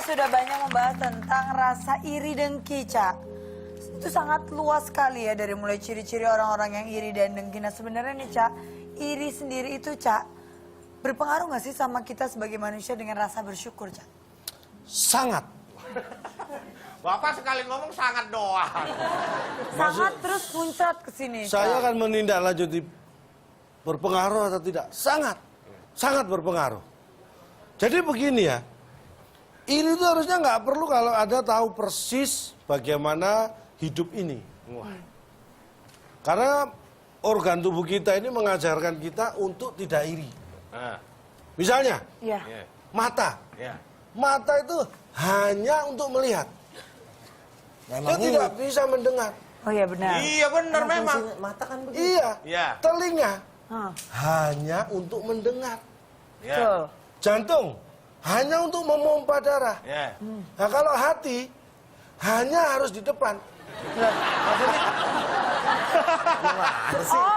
sudah banyak membahas tentang rasa iri dengki, Cak. Itu sangat luas sekali ya, dari mulai ciri-ciri orang-orang yang iri dan dengki. Nah sebenarnya nih, Cak, iri sendiri itu, Cak, berpengaruh nggak sih sama kita sebagai manusia dengan rasa bersyukur, Cak? Sangat. Bapak sekali ngomong sangat doang. Sangat terus muncrat ke sini. Saya akan menindaklanjuti berpengaruh atau tidak. Sangat. Sangat berpengaruh. Jadi begini ya. Iri itu harusnya nggak perlu kalau ada tahu persis bagaimana hidup ini. Karena organ tubuh kita ini mengajarkan kita untuk tidak iri. Misalnya, Iya. mata. Ya. Mata itu hanya untuk melihat. Dia tidak bisa mendengar. Oh iya benar. Iya benar memang. Mata kan begitu. Iya. Iya. Telinga Hah. hanya untuk mendengar. Ya. Betul. Jantung hanya untuk memompa darah. Ya. Nah kalau hati hanya harus di depan. Oh,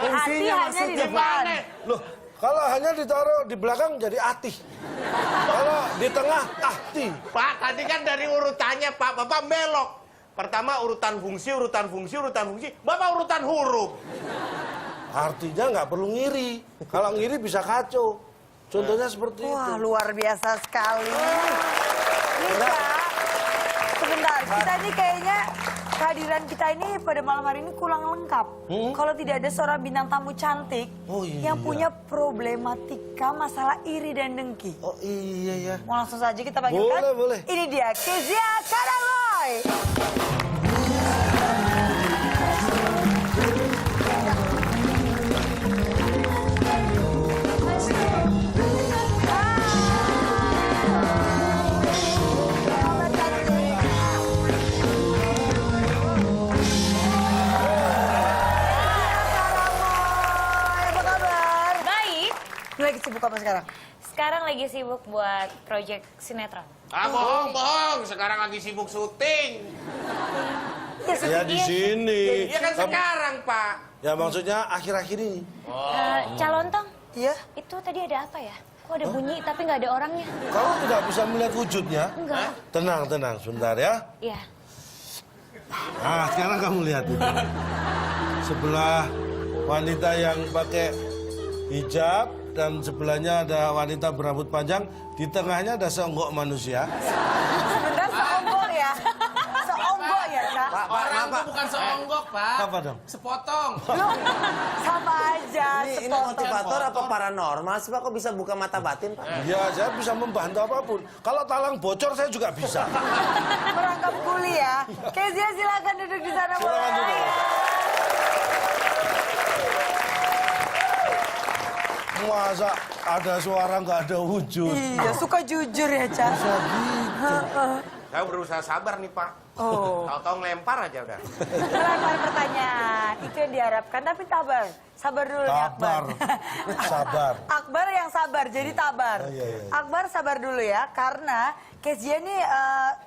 hati hanya di depan. Loh, kalau hanya ditaruh di belakang jadi atih. Kalau di tengah ahti. Pak, tadi kan dari urutannya Pak, Bapak belok. Pertama urutan fungsi, urutan fungsi, urutan fungsi. Bapak urutan huruf. Artinya nggak perlu ngiri. Kalau ngiri bisa kacau. Contohnya seperti itu. Wah, luar biasa sekali. Ini, Kak, sebentar. Kita ini kayaknya kehadiran kita ini pada malam hari ini kurang lengkap. Kalau tidak ada seorang bintang tamu cantik Oh, iya. yang punya problematika masalah iri dan dengki. Oh iya ya. Mau langsung saja kita panggilkan? Boleh. Ini dia, Kezia Karaboy. Lagi sibuk apa sekarang? Sekarang lagi sibuk buat project sinetron. Ah, bohong. Sekarang lagi sibuk syuting. Ya di sini. Iya kan sekarang, Pak. Ya maksudnya akhir-akhir ini. Calontong, Iya. itu tadi ada apa ya? Kok ada bunyi tapi nggak ada orangnya? Kamu tidak bisa melihat wujudnya? Enggak. Tenang, sebentar ya. Iya. Nah, sekarang kamu lihat itu. Sebelah wanita yang pakai hijab dan sebelahnya ada wanita berambut panjang, di tengahnya ada seonggok manusia. Sebentar, seonggok ya. Seonggok ya, Kak. Orang itu bukan seonggok, Pak. Apa dong? Sepotong. Loh, sama aja. Ini motivator apa paranormal sih Pak? Kok bisa buka mata batin Pak? Ya, saya bisa membantu apapun. Kalau talang bocor saya juga bisa. Merangkap kuli ya. Kezia silakan duduk di sana. Silakan boleh. duduk. Masa ada suara nggak ada wujud? Iya, suka jujur ya, Cak. Bisa gitu. Saya berusaha sabar nih, Pak. Oh. Tahu-tahu ngelempar aja udah. Lempar pertanyaan. Itu yang diharapkan. Tapi sabar. Sabar dulu nih, Akbar. Sabar. Akbar yang sabar, jadi tabar. Iya. Akbar sabar dulu ya, karena Kezia nih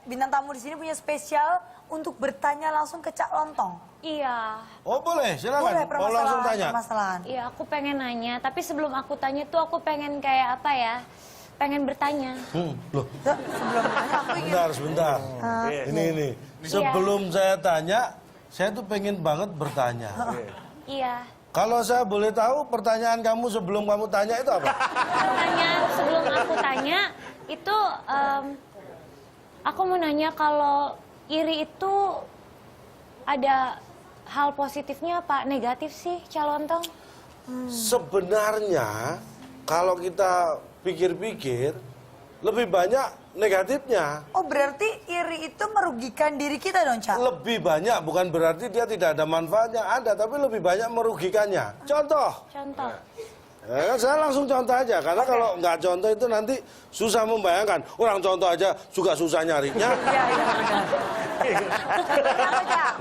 bintang tamu di sini punya spesial untuk bertanya langsung ke Cak Lontong. Iya. Oh boleh, silakan. Mau langsung tanya. permasalahan. Iya, aku pengen nanya. Tapi sebelum aku tanya tuh aku pengen kayak apa ya? Pengen bertanya. Loh, Sebelum bertanya aku ingin... sebentar. Ini. Sebelum saya tanya, saya tuh pengen banget bertanya. Iya. Kalau saya boleh tahu, pertanyaan kamu sebelum kamu tanya itu apa? Pertanyaan sebelum aku tanya itu aku mau nanya kalau iri itu ada hal positifnya apa negatif sih, Calontong? Sebenarnya kalau kita pikir-pikir lebih banyak negatifnya. Oh berarti iri itu merugikan diri kita dong, Cak? Lebih banyak, bukan berarti dia tidak ada manfaatnya, ada, tapi lebih banyak merugikannya. Contoh, Contoh. ya kan saya langsung contoh aja, karena kalau nggak contoh itu nanti susah membayangkan. Orang contoh aja juga susah nyarinya. Iya, benar. Contohnya apa, Cak?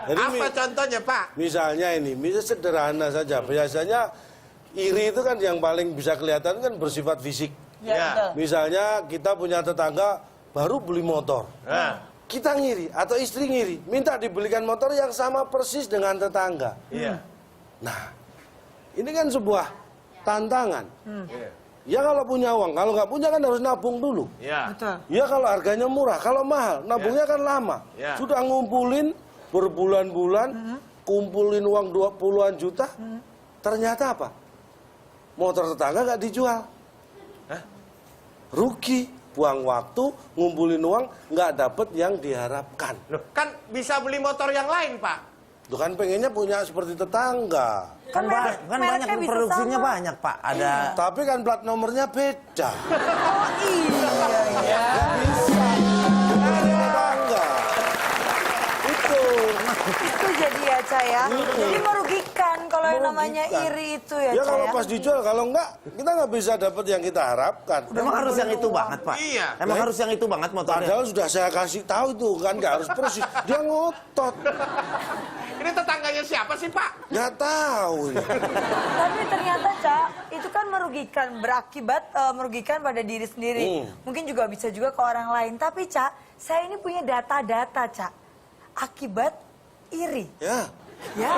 Jadi, Apa contohnya, Pak? Misalnya sederhana saja. Biasanya iri itu kan yang paling bisa kelihatan kan bersifat fisik. Ya, betul. Misalnya kita punya tetangga baru beli motor. Kita ngiri atau istri ngiri, minta dibelikan motor yang sama persis dengan tetangga. Iya. Nah, ini kan sebuah tantangan. Ya kalau punya uang, kalau nggak punya kan harus nabung dulu. Ya. Betul. Ya kalau harganya murah, kalau mahal, nabungnya kan lama. Ya. Sudah ngumpulin berbulan-bulan, kumpulin uang 20-an juta, ternyata apa? Motor tetangga nggak dijual. Rugi, buang waktu, ngumpulin uang, nggak dapet yang diharapkan. Loh, kan bisa beli motor yang lain, Pak. Tuh kan pengennya punya seperti tetangga. Kan banyak mereknya bisa produksinya sama. banyak, Pak. Ada Tapi kan plat nomornya beda. Oh iya. Nggak bisa. Seperti tetangga. Itu. Itu jadi ya, Ca ya. Jadi merugikan kalau yang namanya Merugikan. iri itu ya, Ya Ca kalau ya. pas dijual, kalau enggak, kita nggak bisa dapat yang kita harapkan. Emang harus yang itu banget, Pak? Iya. Emang harus yang itu banget motornya? Padahal sudah saya kasih tahu itu kan nggak harus persis. Dia ngotot. Ini tetangganya siapa sih, Pak? Nggak tahu ini. Tapi ternyata, Ca, itu kan merugikan, berakibat merugikan pada diri sendiri. Mungkin juga bisa juga ke orang lain. Tapi, Ca, saya ini punya data-data, Ca. Akibat iri. Ya. Ya.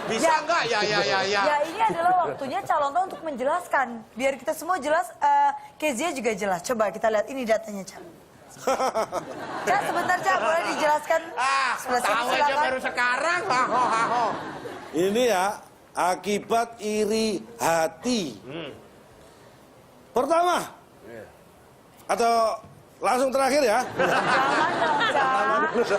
Bisa nggak? Ya. Ya, ini adalah waktunya calon untuk menjelaskan. Biar kita semua jelas, Kezia juga jelas. Coba kita lihat ini datanya, Ca. Ca, sebentar, Ca, boleh dijelaskan? Sebelah sini, Tahu aja silakan. baru sekarang. Haho. Ini ya, akibat iri hati. Pertama. Atau langsung terakhir ya. Jangan dong, Ca.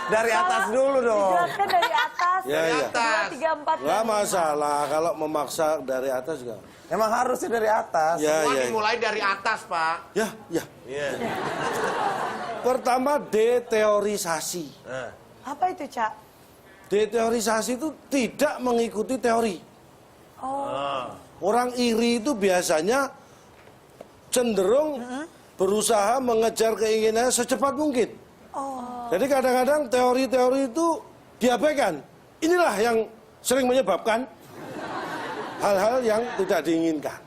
Dari atas dulu dong. Dijelaskan dari atas. Ya, ya. 2, 3, 4. Nggak masalah kalau memaksa dari atas juga. Emang harusnya dari atas. Ya, Semua ya. dimulai dari atas, Pak. Ya. Pertama, deteorisasi. Apa itu, Ca? Deteorisasi itu tidak mengikuti teori. Oh. Orang iri itu biasanya cenderung berusaha mengejar keinginannya secepat mungkin. Oh. Jadi kadang-kadang teori-teori itu diabaikan. Inilah yang sering menyebabkan hal-hal yang tidak diinginkan.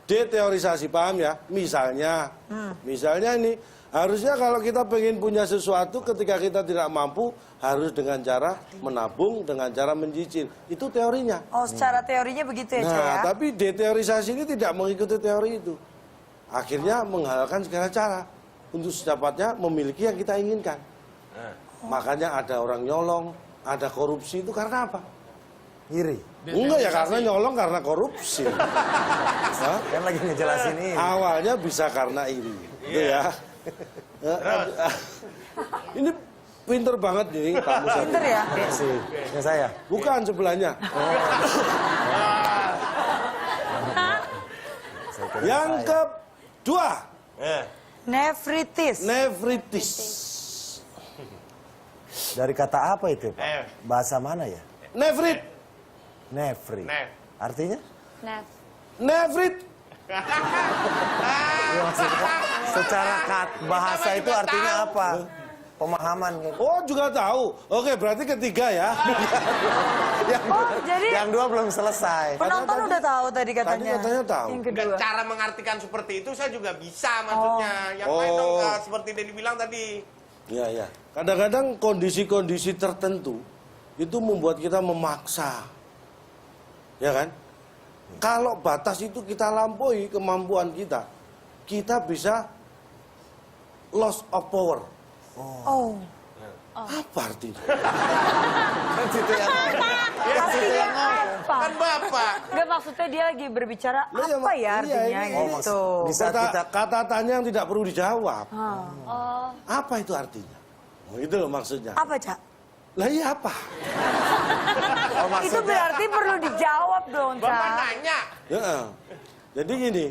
Deteorisasi, paham ya? Misalnya ini, harusnya kalau kita pengen punya sesuatu ketika kita tidak mampu, harus dengan cara menabung, dengan cara mencicil. Itu teorinya. Oh, secara teorinya begitu ya, Ca ya? Nah, tapi deteorisasi ini tidak mengikuti teori itu. Akhirnya menghalalkan segala cara untuk secepatnya memiliki yang kita inginkan. Makanya ada orang nyolong, ada korupsi, itu karena apa? Iri. Enggak ya, karena nyolong karena korupsi. Hah? Kan lagi ngejelasin ini. Awalnya bisa karena iri, gitu ya. Ini pinter banget nih Pak Musa. Pinter ya? Si, yang saya. Bukan sebelahnya. Yang kedua, Nefritis. nefritis. Dari kata apa itu, Pak? Nef. Bahasa mana ya? Nefrit. Nefri. Nef. Artinya? Nah, Nefrit. Ya, maksudnya, secara bahasa itu artinya apa? Pemahaman gitu. Oh, juga tahu. Oke, berarti ketiga ya. Oh, jadi Yang dua belum selesai. penonton udah tahu tadi katanya. Tadi katanya tahu. Yang Enggak, kedua. cara mengartikan seperti itu saya juga bisa maksudnya. Yang lain dong, Oh. nggak seperti Denny bilang tadi. Ya, ya. Kadang-kadang kondisi-kondisi tertentu itu membuat kita memaksa. Ya kan? Kalau batas itu kita lampaui kemampuan kita, kita bisa loss of power. Oh. Apa artinya? Kan situ yang Artinya apa? Kan Bapak. Enggak, maksudnya dia lagi berbicara Loh, ya, apa ya iya, artinya ini- gitu. Di saat kita Kata tanya yang tidak perlu dijawab. oh, Apa itu artinya? Oh, itu loh maksudnya. Apa, Ca? Lah iya apa? Itu berarti perlu dijawab dong, Bapak Ca. nanya. Ya. Jadi gini,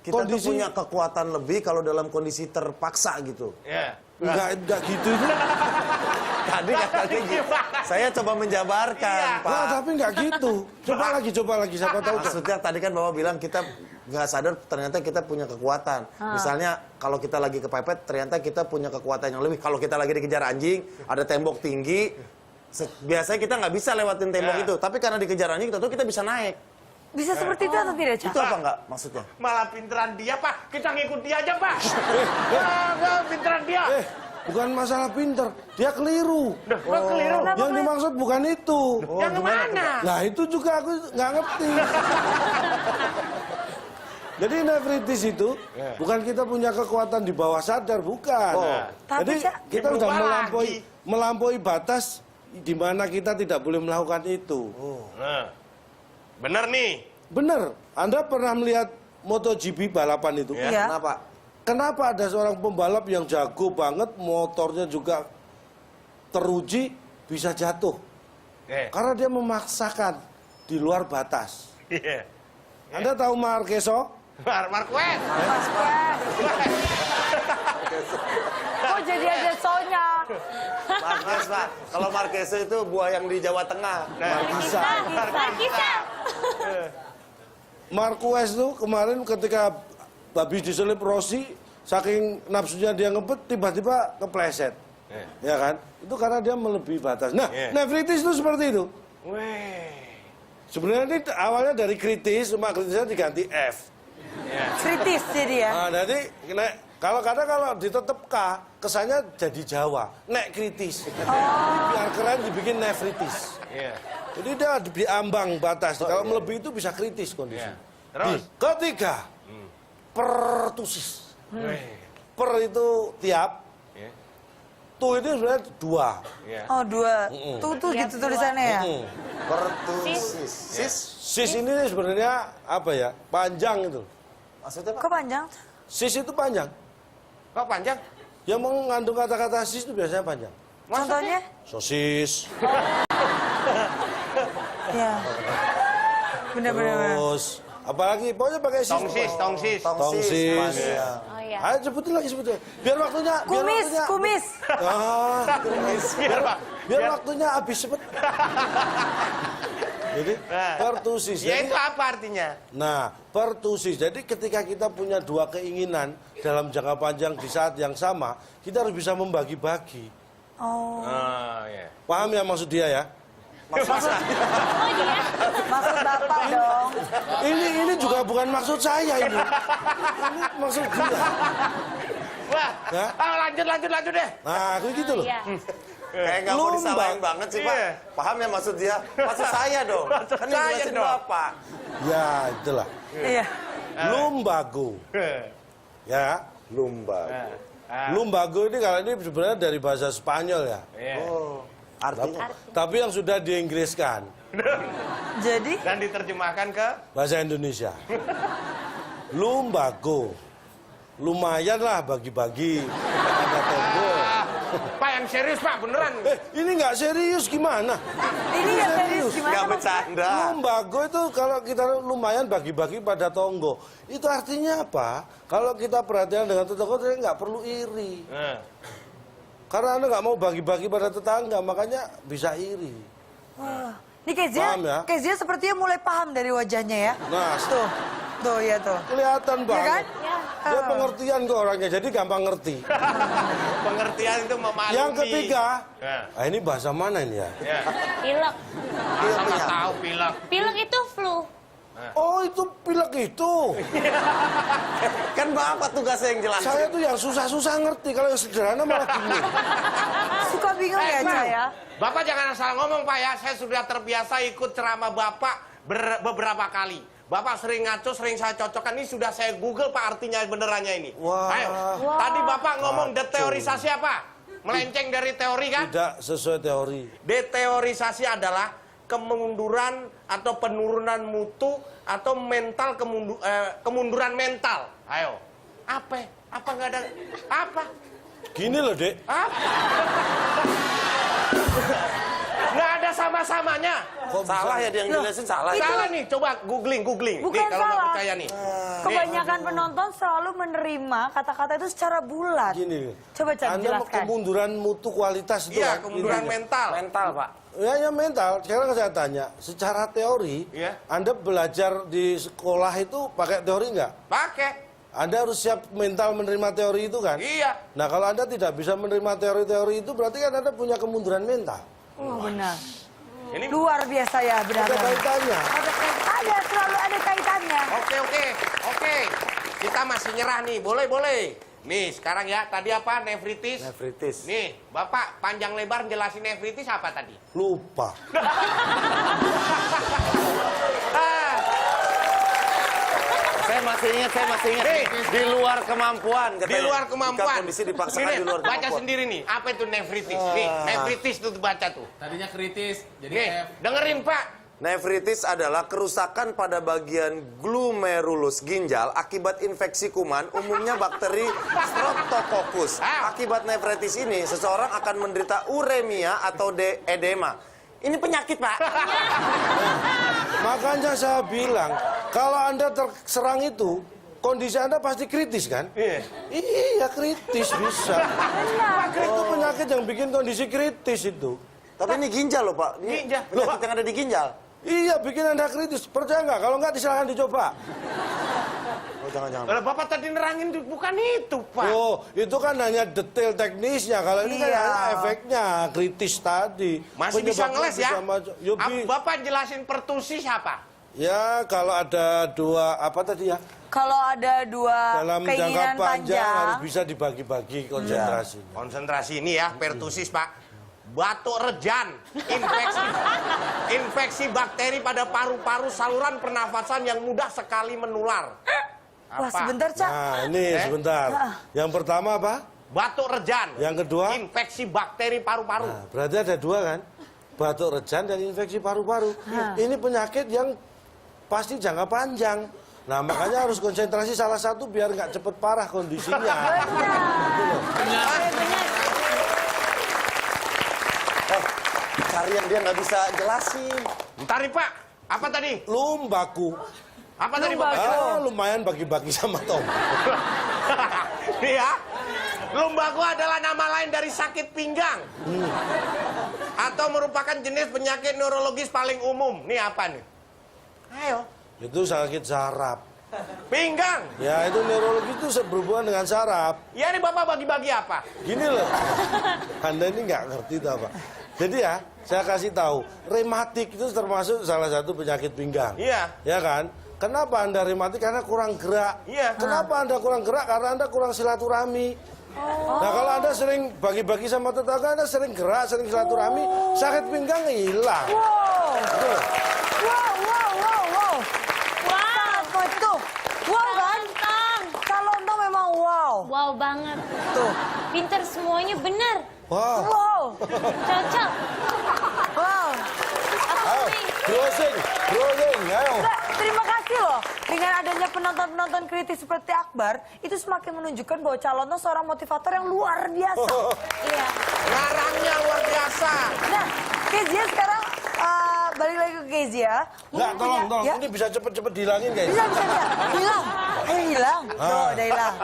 kita tuh kondisi- punya kekuatan lebih kalau dalam kondisi terpaksa gitu. Ya. enggak gitu itu. Tadi katanya gitu. Saya coba menjabarkan, Iya. Pak. Nah, tapi enggak gitu. Coba lagi siapa tahu. Maksudnya tadi kan Bapak bilang kita nggak sadar ternyata kita punya kekuatan. Misalnya kalau kita lagi kepepet ternyata kita punya kekuatan yang lebih. Kalau kita lagi dikejar anjing, ada tembok tinggi, biasanya kita nggak bisa lewatin tembok itu. Tapi karena dikejar anjing, tentu kita bisa naik. Bisa seperti itu atau tidak, Ca? Itu apa nggak maksudnya? Malah pinteran dia, Pak. Kita ngikut dia aja, Pak. Pinteran dia. Bukan masalah pinter, dia keliru. Kok keliru? Yang dimaksud bukan itu. Yang mana? Nah itu juga aku nggak ngerti. Jadi nefritis itu bukan kita punya kekuatan di bawah sadar, bukan. Tapi, Jadi Cak, kita sudah berubah melampaui batas di mana kita tidak boleh melakukan itu. Nah, bener nih. Bener, Anda pernah melihat MotoGP balapan itu? Iya. Kenapa? Kenapa ada seorang pembalap yang jago banget, motornya juga teruji, bisa jatuh? Karena dia memaksakan di luar batas. Iya. Anda tahu Marqueso? Marquez. Kok jadi ada sonya? Marquez, Pak. Kalau Marquez itu buah yang di Jawa Tengah. Marquisa. Markisa. Marquez tuh kemarin ketika habis diselip Rossi, saking nafsunya dia ngebet, tiba-tiba kepleset. Ya kan? Itu karena dia melebihi batas. Nah, nefritis itu seperti itu. Sebenarnya ini awalnya dari kritis, cuma kritisnya diganti F. Kritis jadi ya. Nah, jadi kalau ditetep K, kesannya jadi Jawa. Nek kritis. Biar keren dibikin nefritis. Jadi dia di ambang batas. Kalau melebihi itu bisa kritis kondisi. Terus? Ketiga, pertusis. Per itu tiap. Tu itu sebenarnya dua. Oh, dua. Tuh Iya, gitu dua. tulisannya ya. Pertusis. Sis. Sis ini sebenarnya apa ya? Panjang itu. Maksudnya, Pak? Kok panjang? Sis itu panjang. Kok panjang? Yang mengandung kata-kata sis itu biasanya panjang. Contohnya? Sosis. Ya. Bener-bener. Terus apalagi pokoknya pakai sis. Tongsis. Tongsis. panjang. Oh iya. Ayo sebutin lagi sebutin. Biar waktunya. Kumis. Biar waktunya habis cepet. Jadi pertusis. Ya Jadi, itu apa artinya? nah, pertusis. Jadi ketika kita punya dua keinginan dalam jangka panjang di saat yang sama, kita harus bisa membagi-bagi. Oh. Iya. Paham ya maksud dia ya? Oh iya. Maksud Bapak dong. Ini juga bukan maksud saya ini. Ini maksud dia. Wah, Ya. lanjut deh. Nah, kayak gitu loh. Iya. Kayak nggak mau Lumba. disalahin banget sih, Pak. Iya. Paham ya maksud dia? Maksud saya dong. Kan yang saya jelasin dong. Bapak. Ya, itulah. Iya. Lumbago. Ya, Lumba. lumbago ini kalau ini sebenarnya dari bahasa Spanyol ya. Oh, artinya? Tapi yang sudah diinggriskan Jadi? Dan diterjemahkan ke bahasa Indonesia. Lumbago. Lumayan lah bagi-bagi. Ada togo. Pak yang serius Pak, beneran. Ini nggak serius gimana? Ini ya serius gimana Nggak maksudnya? bercanda. Lumbago itu kalau kita lumayan bagi-bagi pada tonggo. Itu artinya apa? Kalau kita perhatian dengan tetangga, kita nggak perlu iri. Karena Anda nggak mau bagi-bagi pada tetangga, makanya bisa iri. Wah. Ini Kezia, Paham ya? Kezia sepertinya mulai paham dari wajahnya ya. Nah, Tuh ya tuh. kelihatan Iya banget. kan? Ya. Dia pengertian ke orangnya, jadi gampang ngerti. Pengertian itu memaklumi. Yang ketiga, Ya. ini bahasa mana ini ya? Pilek. Masa nggak tahu pilek. Pilek itu flu. Oh, itu pilek itu. Kan Bapak tugasnya yang jelasin. Saya tuh yang susah-susah ngerti, kalau yang sederhana malah bingung. Suka bingung ya, Bang, Ca ya? Bapak jangan asal ngomong Pak ya. Saya sudah terbiasa ikut ceramah Bapak beberapa kali. Bapak sering ngaco, sering saya cocokkan. Ini sudah saya Google Pak artinya benerannya ini. Wah. Ayo. Tadi Bapak ngomong deteorisasi apa? Melenceng dari teori kan? Tidak sesuai teori. Deteorisasi adalah kemunduran atau penurunan mutu atau mental kemunduran mental. Ayo. Apa? Apa nggak ada? Apa? Gini loh, Dek. Apa? Nggak ada sama-samanya. Kok Salah bisa? ya dia yang jelasin salah. Salah nih, coba googling. Bukan Nih kalau nggak salah. percaya nih. Kebanyakan penonton selalu menerima kata-kata itu secara bulat. Gini. Coba Ca Anda jelaskan. kemunduran mutu kualitas itu Iya, kan kemunduran intinya. mental. Mental, Pak. Ya mental. Sekarang saya tanya, secara teori, Iya. Anda belajar di sekolah itu pakai teori nggak? Pakai. Anda harus siap mental menerima teori itu kan? Iya. Nah kalau Anda tidak bisa menerima teori-teori itu, berarti kan Anda punya kemunduran mental. Oh, benar. Ini Luar biasa ya, benar. Ada kaitannya. Ada, selalu ada kaitannya. Oke. Kita masih nyerah nih. Boleh. Nih, sekarang ya, tadi apa? Nefritis? Nefritis. Nih, Bapak panjang lebar jelasin nefritis apa tadi? Lupa. Ah, Saya masih ingat. Nih. Di luar kemampuan katanya. di luar Jika kemampuan. kondisi dipaksakan Gini, di luar baca kemampuan. sendiri nih, apa itu nefritis? Nih, nefritis tuh baca tuh. Tadinya kritis, jadi Nih, F. dengerin Pak. Nefritis adalah kerusakan pada bagian glomerulus ginjal akibat infeksi kuman, umumnya bakteri Streptococcus. Akibat nefritis ini, seseorang akan menderita uremia atau edema. Ini penyakit, Pak. Makanya saya bilang, kalau Anda terserang itu, kondisi Anda pasti kritis kan? Iya, kritis bisa. Itu penyakit yang bikin kondisi kritis itu. Tapi ini ginjal loh, Pak. Ini Ginjal. penyakit yang ada di ginjal. Iya, bikin Anda kritis. Percaya nggak? Kalau nggak, silakan dicoba. Oh, jangan-jangan. Kalau Bapak tadi nerangin bukan itu, Pak. Oh, itu kan hanya detail teknisnya. Kalau ini kan Iya. hanya efeknya, kritis tadi. Masih bisa Penyebabnya ngeles ya? bisa macam- Yo, Bapak jelasin pertusis apa? Ya, kalau ada dua, apa tadi ya? Kalau ada dua Dalam jangka keinginan panjang harus panjang, bisa dibagi-bagi konsentrasinya. Konsentrasi ini ya, pertusis, Pak. Batuk rejan, infeksi bakteri pada paru-paru saluran pernafasan yang mudah sekali menular. wah sebentar Cak. Nah, ini sebentar. Yang pertama apa? Batuk rejan. Yang kedua? Infeksi bakteri paru-paru. Nah, berarti ada dua kan? Batuk rejan dan infeksi paru-paru. Ini penyakit yang pasti jangka panjang. Nah, makanya harus konsentrasi salah satu biar nggak cepet parah kondisinya. Cari yang dia nggak bisa jelasin. Bentar nih, Pak. Apa tadi? Lumbaku. Apa tadi, Bapak? Lumayan bagi-bagi sama Tom. Nih ya. Lumbago adalah nama lain dari sakit pinggang. Atau merupakan jenis penyakit neurologis paling umum. Nih apa nih? Ayo. Itu sakit saraf. Pinggang. Ya, itu neurologi itu berhubungan dengan saraf. Ya nih Bapak bagi-bagi apa? Gini loh, Anda ini nggak ngerti itu apa. Jadi ya, saya kasih tahu, rematik itu termasuk salah satu penyakit pinggang. Iya. Ya kan? Kenapa Anda rematik? Karena kurang gerak. Iya. Kenapa Anda kurang gerak? Karena Anda kurang silaturahmi. Nah, kalau Anda sering bagi-bagi sama tetangga, Anda sering gerak, sering silaturahmi, sakit pinggang hilang. Wow, Betul. wow. Apa itu? Wow kan? Calontong memang wow. Wow banget. Tuh, Pinter semuanya bener. Wow. wow, Cocok. wow. Ayo, browsing, ayo. Mbak, terima kasih loh. Dengan adanya penonton-penonton kritis seperti Akbar, itu semakin menunjukkan bahwa Calontong seorang motivator yang luar biasa. Iya. Ngarangnya luar biasa. Nah, Kezia sekarang balik lagi ke Kezia. Nggak, tolong. Ya. Ini bisa cepet-cepet dihilangin, guys. Bisa. Hilang. Ayo hilang. Tuh, udah hilang.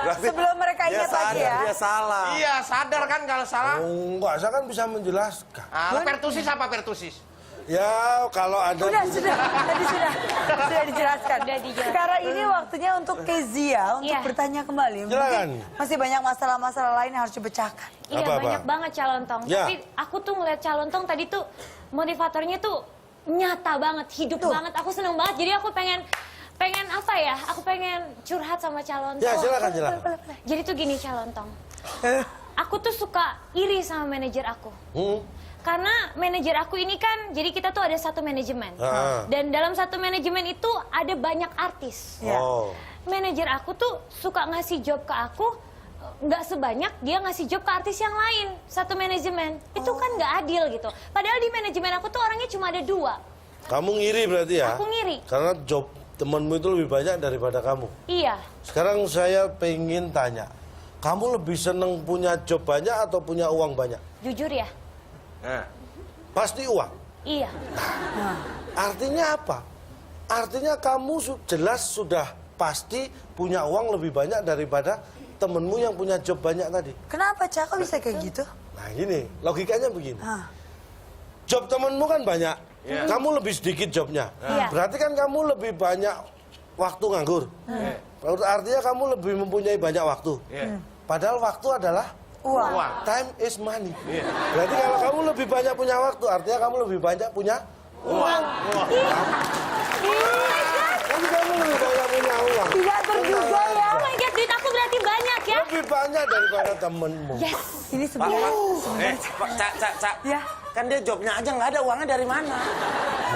Berarti Sebelum mereka dia ingat lagi sadar, ya. dia salah. Iya, sadar kan kalau salah? Oh, enggak, saya kan bisa menjelaskan. Pertusis apa pertusis? Ya, kalau ada... Sudah. Tadi sudah dijelaskan. Sudah dijelaskan. Sekarang ini waktunya untuk Kezia untuk Iya. bertanya kembali. Mungkin Silakan. masih banyak masalah-masalah lain yang harus dipecahkan. Iya, Apa-apa? banyak banget Calontong. Ya. Tapi aku tuh ngeliat Calontong tadi tuh motivatornya tuh nyata banget, hidup banget. Aku seneng banget. Jadi aku pengen apa ya? Aku pengen curhat sama Calontong. Ya, silakan. Jadi tuh gini Calontong. Aku tuh suka iri sama manajer aku. Karena manajer aku ini kan, jadi kita tuh ada satu manajemen. Dan dalam satu manajemen itu ada banyak artis. Ya. Oh. Manajer aku tuh suka ngasih job ke aku, nggak sebanyak dia ngasih job ke artis yang lain. Satu manajemen. Itu kan nggak adil gitu. Padahal di manajemen aku tuh orangnya cuma ada 2. Kamu ngiri berarti ya? Aku ngiri. Karena job temanmu itu lebih banyak daripada kamu. Iya. Sekarang saya pengen tanya, kamu lebih seneng punya job banyak atau punya uang banyak? Jujur ya? Pasti uang. Iya. Artinya apa? Artinya kamu jelas sudah pasti punya uang lebih banyak daripada temenmu yang punya job banyak tadi. Kenapa, Cak? Kok bisa kayak gitu? Nah gini, logikanya begini. Hah. Job temenmu kan banyak, kamu lebih sedikit jobnya. Iya. Berarti kan kamu lebih banyak waktu nganggur. Artinya kamu lebih mempunyai banyak waktu. Padahal waktu adalah Uang. time is money. Berarti kalau kamu lebih banyak punya waktu, artinya kamu lebih banyak punya uang. Jadi kamu lebih banyak punya uang. Tidak terduga ya. Oh my God, duit aku berarti banyak ya. Lebih banyak daripada temenmu. Yes. Ini sebenarnya Cak. ya. Kan dia jobnya aja nggak ada, uangnya dari mana?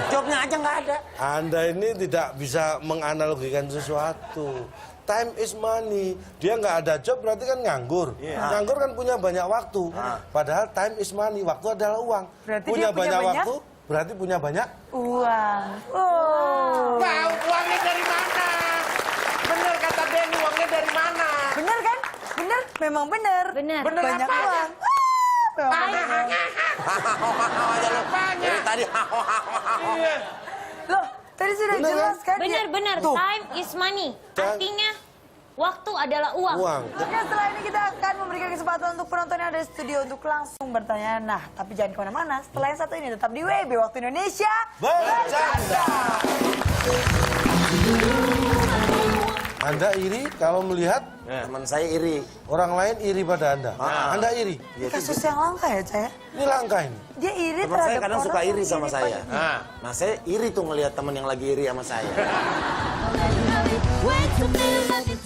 Jobnya aja nggak ada. Anda ini tidak bisa menganalogikan sesuatu. Time is money. Dia nggak ada job berarti kan nganggur. Nganggur kan punya banyak waktu. Padahal time is money. Waktu adalah uang. Berarti punya dia punya banyak waktu berarti punya banyak. uang. Oh. Wow, uangnya dari mana? Bener kata Denny, uangnya dari mana? Bener kan? Bener? Memang bener. Bener. Bener Banyak apa? uang. Apanya? Dari tadi Iya. Loh, tadi sudah Bener, jelas kan? Benar-benar Tuh. time is money. Artinya waktu adalah uang. Uang. Oke, setelah ini kita akan memberikan kesempatan untuk penonton yang ada di studio untuk langsung bertanya. Nah, tapi jangan kemana-mana. Setelah yang satu ini tetap di WB Waktu Indonesia Bercanda. Anda iri kalau melihat teman saya iri. orang lain iri pada Anda. Anda iri. kasus yang langka ya, Caya? Ini langkah ini. Dia iri Teman saya terhadap kadang orang suka yang iri sama saya. Nah. Nah, saya iri tuh ngelihat teman yang lagi iri sama saya. Wait to feel like it's